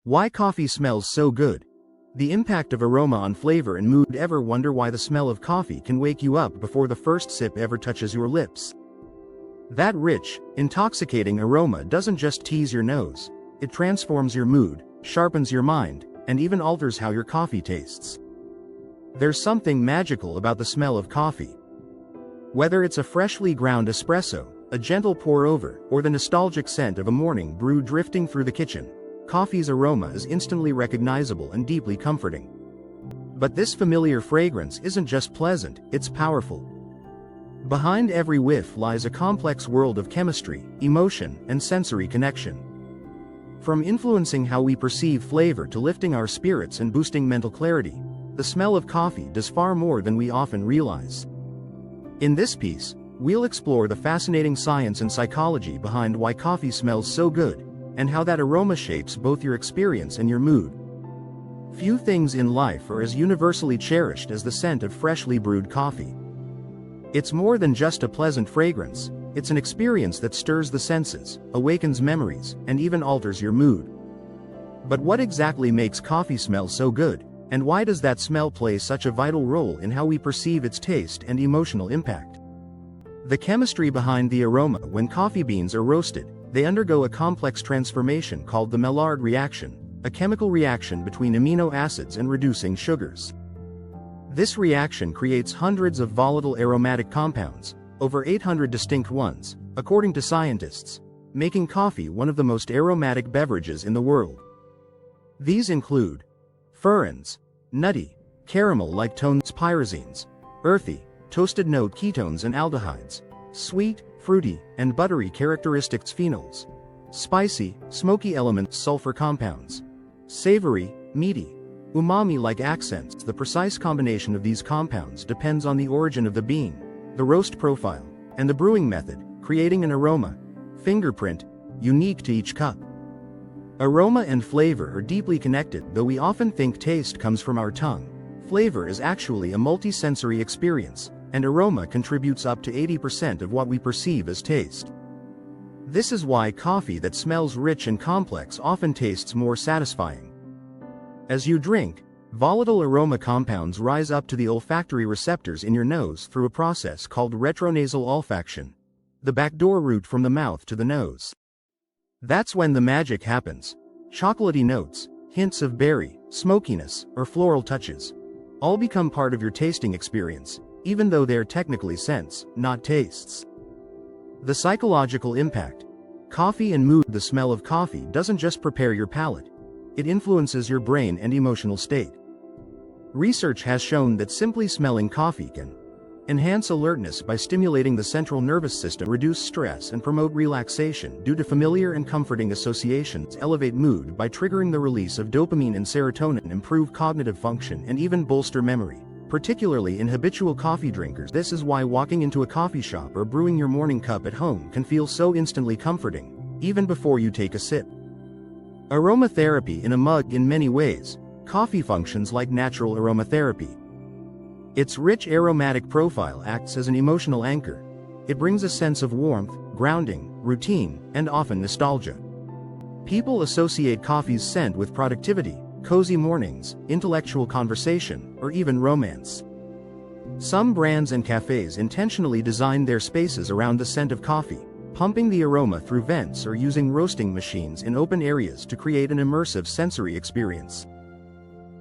Why coffee smells so good? The impact of aroma on flavor and mood. Ever wonder why the smell of coffee can wake you up before the first sip ever touches your lips? That rich, intoxicating aroma doesn't just tease your nose, it transforms your mood, sharpens your mind, and even alters how your coffee tastes. There's something magical about the smell of coffee. Whether it's a freshly ground espresso, a gentle pour-over, or the nostalgic scent of a morning brew drifting through the kitchen, coffee's aroma is instantly recognizable and deeply comforting. But this familiar fragrance isn't just pleasant, it's powerful. Behind every whiff lies a complex world of chemistry, emotion, and sensory connection. From influencing how we perceive flavor to lifting our spirits and boosting mental clarity, the smell of coffee does far more than we often realize. In this piece, we'll explore the fascinating science and psychology behind why coffee smells so good, and how that aroma shapes both your experience and your mood. Few things in life are as universally cherished as the scent of freshly brewed coffee. It's more than just a pleasant fragrance, it's an experience that stirs the senses, awakens memories, and even alters your mood. But what exactly makes coffee smell so good, and why does that smell play such a vital role in how we perceive its taste and emotional impact? The chemistry behind the aroma. When coffee beans are roasted, they undergo a complex transformation called the Maillard reaction, a chemical reaction between amino acids and reducing sugars. This reaction creates hundreds of volatile aromatic compounds, over 800 distinct ones, according to scientists, making coffee one of the most aromatic beverages in the world. These include furans, nutty, caramel-like tones, pyrazines, earthy, toasted note ketones and aldehydes, sweet, fruity, and buttery characteristics phenols, spicy, smoky elements, sulfur compounds, savory, meaty, umami-like accents. The precise combination of these compounds depends on the origin of the bean, the roast profile, and the brewing method, creating an aroma fingerprint unique to each cup. Aroma and flavor are deeply connected. Though we often think taste comes from our tongue, flavor is actually a multi-sensory experience, and aroma contributes up to 80% of what we perceive as taste. This is why coffee that smells rich and complex often tastes more satisfying. As you drink, volatile aroma compounds rise up to the olfactory receptors in your nose through a process called retronasal olfaction, the backdoor route from the mouth to the nose. That's when the magic happens. Chocolatey notes, hints of berry, smokiness, or floral touches all become part of your tasting experience, even though they're technically scents, not tastes. The psychological impact. Coffee and mood. The smell of coffee doesn't just prepare your palate, it influences your brain and emotional state. Research has shown that simply smelling coffee can enhance alertness by stimulating the central nervous system, reduce stress, and promote relaxation due to familiar and comforting associations, elevate mood by triggering the release of dopamine and serotonin, improve cognitive function, and even bolster memory, particularly in habitual coffee drinkers. This is why walking into a coffee shop or brewing your morning cup at home can feel so instantly comforting, even before you take a sip. Aromatherapy in a mug. In many ways, coffee functions like natural aromatherapy. Its rich aromatic profile acts as an emotional anchor. It brings a sense of warmth, grounding, routine, and often nostalgia. People associate coffee's scent with productivity, cozy mornings, intellectual conversation, or even romance. Some brands and cafes intentionally design their spaces around the scent of coffee, pumping the aroma through vents or using roasting machines in open areas to create an immersive sensory experience.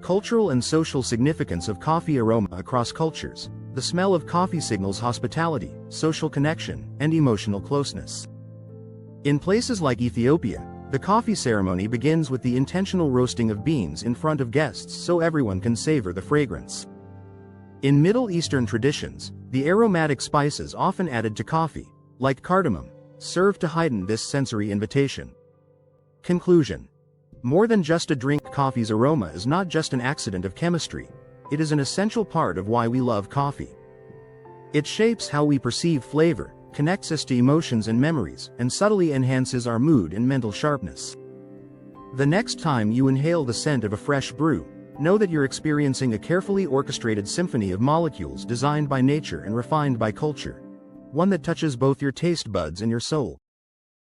Cultural and social significance of coffee aroma. Across cultures, the smell of coffee signals hospitality, social connection, and emotional closeness. In places like Ethiopia, the coffee ceremony begins with the intentional roasting of beans in front of guests so everyone can savor the fragrance. In Middle Eastern traditions, the aromatic spices often added to coffee, like cardamom, serve to heighten this sensory invitation. Conclusion. More than just a drink, coffee's aroma is not just an accident of chemistry, it is an essential part of why we love coffee. It shapes how we perceive flavor, connects us to emotions and memories, and subtly enhances our mood and mental sharpness. The next time you inhale the scent of a fresh brew, know that you're experiencing a carefully orchestrated symphony of molecules designed by nature and refined by culture, one that touches both your taste buds and your soul.